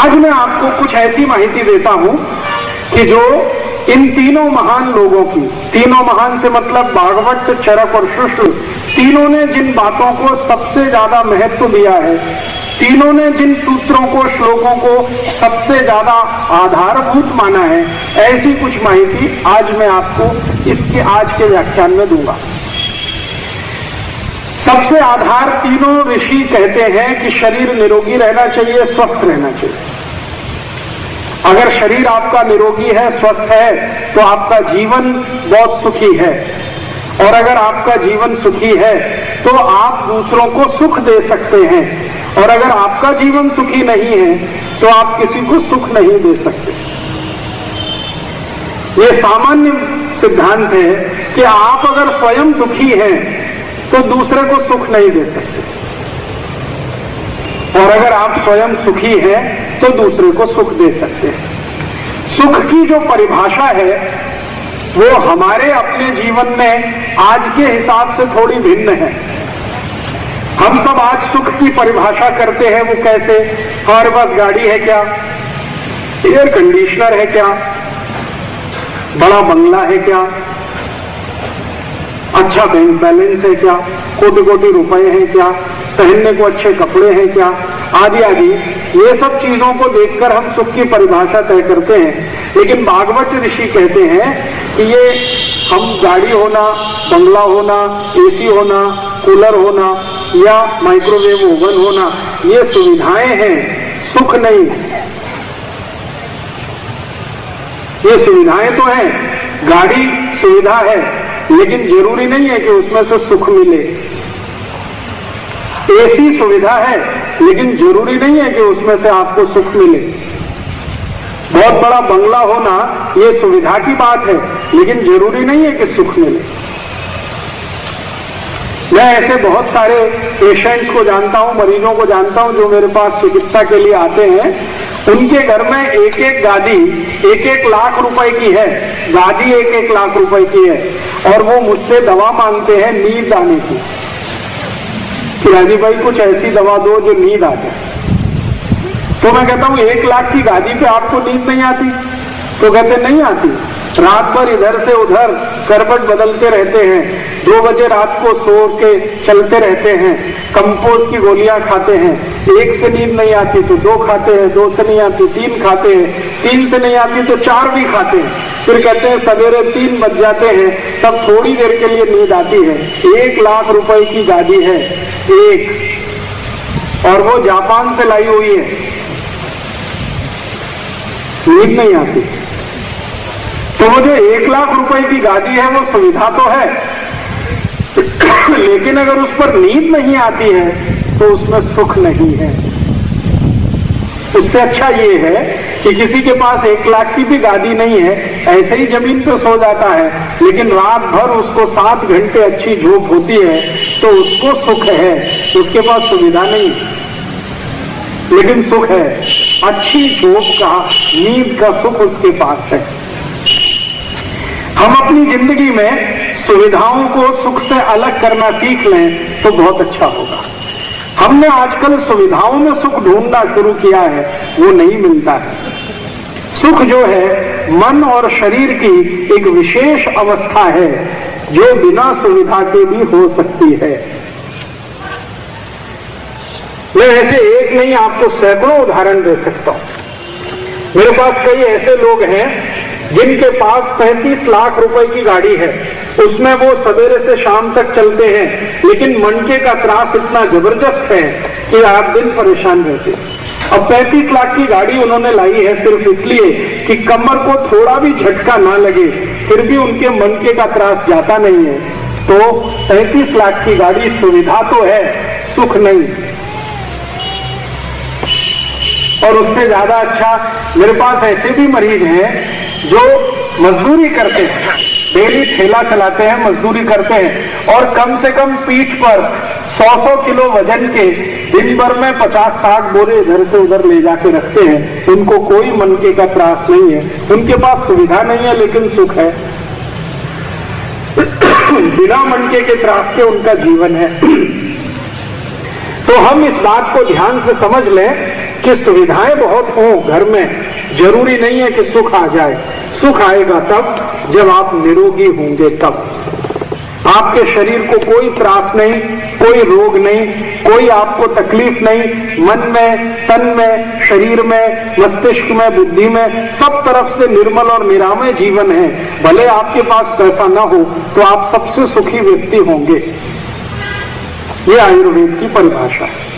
आज मैं आपको कुछ ऐसी माहिती देता हूं कि जो इन तीनों महान लोगों की, तीनों महान से मतलब भागवत, चरक और शुश्र, तीनों ने जिन बातों को सबसे ज्यादा महत्व दिया है, तीनों ने जिन सूत्रों को, श्लोकों को सबसे ज्यादा आधारभूत माना है, ऐसी कुछ माहिती आज मैं आपको इसके आज के व्याख्यान में दूंगा। सबसे आधार तीनों ऋषि कहते हैं कि शरीर निरोगी रहना चाहिए, स्वस्थ रहना चाहिए। अगर शरीर आपका निरोगी है, स्वस्थ है, तो आपका जीवन बहुत सुखी है, और अगर आपका जीवन सुखी है तो आप दूसरों को सुख दे सकते हैं, और अगर आपका जीवन सुखी नहीं है तो आप किसी को सुख नहीं दे सकते। ये सामान्य सिद्धांत है कि आप अगर स्वयं दुखी हैं तो दूसरे को सुख नहीं दे सकते, और अगर आप स्वयं सुखी हैं तो दूसरे को सुख दे सकते हैं। सुख की जो परिभाषा है वो हमारे अपने जीवन में आज के हिसाब से थोड़ी भिन्न है। हम सब आज सुख की परिभाषा करते हैं, वो कैसे? हमारे पास गाड़ी है क्या, एयर कंडीशनर है क्या, बड़ा बंगला है क्या, अच्छा बैंक बैलेंस है क्या, कोटि कोटि रुपए हैं क्या, पहनने को अच्छे कपड़े हैं क्या, आदि आदि। ये सब चीजों को देखकर हम सुख की परिभाषा तय करते हैं। लेकिन भागवत ऋषि कहते हैं कि ये हम गाड़ी होना, बंगला होना, एसी होना, कूलर होना या माइक्रोवेव ओवन होना, ये सुविधाएं हैं, सुख नहीं। ये सुविधाएं तो हैं, गाड़ी सुविधा है, लेकिन जरूरी नहीं है कि उसमें से सुख मिले। एसी सुविधा है, लेकिन जरूरी नहीं है कि उसमें से आपको सुख मिले। बहुत बड़ा बंगला होना ये सुविधा की बात है, लेकिन जरूरी नहीं है कि सुख मिले। मैं ऐसे बहुत सारे पेशेंट्स को जानता हूं, मरीजों को जानता हूं जो मेरे पास चिकित्सा के लिए आते हैं। उनके घर में एक एक गादी 1-1 लाख रुपए की है, गादी 1-1 लाख रुपए की है, और वो मुझसे दवा मांगते हैं नींद आने की कि राजीव भाई कुछ ऐसी दवा दो जो नींद आ जाए। तो मैं कहता हूं 1 लाख की गादी पे आपको नींद नहीं आती? तो कहते नहीं आती। रात भर इधर से उधर करवट बदलते रहते हैं, 2 बजे रात को सो के चलते रहते हैं, कंपोज की गोलियां खाते हैं, 1 से नींद नहीं आती तो 2 खाते हैं, 2 से नहीं आती 3 खाते हैं, 3 से नहीं आती तो 4 भी खाते हैं। फिर कहते हैं सवेरे 3 बज जाते हैं, तब थोड़ी देर के लिए नींद आती है। 1 लाख रुपए की गादी है एक, और वो जापान से लाई हुई है, नींद नहीं आती। तो वो जो 1 लाख रुपए की गादी है वो सुविधा तो है, लेकिन अगर उस पर नींद नहीं आती है तो उसमें सुख नहीं है। उससे अच्छा ये है कि किसी के पास 1 लाख की भी गादी नहीं है, ऐसे ही जमीन पे सो जाता है, लेकिन रात भर उसको 7 घंटे अच्छी झोंक होती है, तो उसको सुख है। उसके पास सुविधा नहीं लेकिन सुख है, अच्छी झोंक का, नींद का सुख उसके पास है। हम अपनी जिंदगी में सुविधाओं को सुख से अलग करना सीख लें तो बहुत अच्छा होगा। हमने आजकल सुविधाओं में सुख ढूंढना शुरू किया है, वो नहीं मिलता है। सुख जो है मन और शरीर की एक विशेष अवस्था है जो बिना सुविधा के भी हो सकती है। मैं ऐसे एक नहीं आपको सैकड़ों उदाहरण दे सकता हूं। मेरे पास कई ऐसे लोग हैं जिनके पास 35 लाख रुपए की गाड़ी है, उसमें वो सवेरे से शाम तक चलते हैं, लेकिन मनके का त्रास इतना जबरदस्त है कि आप दिन परेशान रहते हैं। अब 35 लाख की गाड़ी उन्होंने लाई है सिर्फ इसलिए कि कमर को थोड़ा भी झटका ना लगे, फिर भी उनके मनके का त्रास जाता नहीं है। तो 35 लाख की गाड़ी सुविधा तो है, सुख नहीं। और उससे ज्यादा अच्छा मेरे पास ऐसे भी मरीज हैं जो मजदूरी करते हैं, डेली ठेला चलाते हैं, मजदूरी करते हैं, और कम से कम पीठ पर 100-100 किलो वजन के दिन भर में 50-60 बोरे इधर से उधर ले जाके रखते हैं। उनको कोई मनके का त्रास नहीं है, उनके पास सुविधा नहीं है लेकिन सुख है। बिना मनके के त्रास के उनका जीवन है। तो हम इस बात को ध्यान से समझ लें कि सुविधाएं बहुत हो घर में, जरूरी नहीं है कि सुख आ जाए। सुख आएगा तब जब आप निरोगी होंगे, तब आपके शरीर को कोई त्रास नहीं, कोई रोग नहीं, कोई आपको तकलीफ नहीं, मन में, तन में, शरीर में, मस्तिष्क में, बुद्धि में, सब तरफ से निर्मल और निरामय जीवन है। भले आपके पास पैसा ना हो तो आप सबसे सुखी व्यक्ति होंगे। ये आयुर्वेद की परिभाषा है।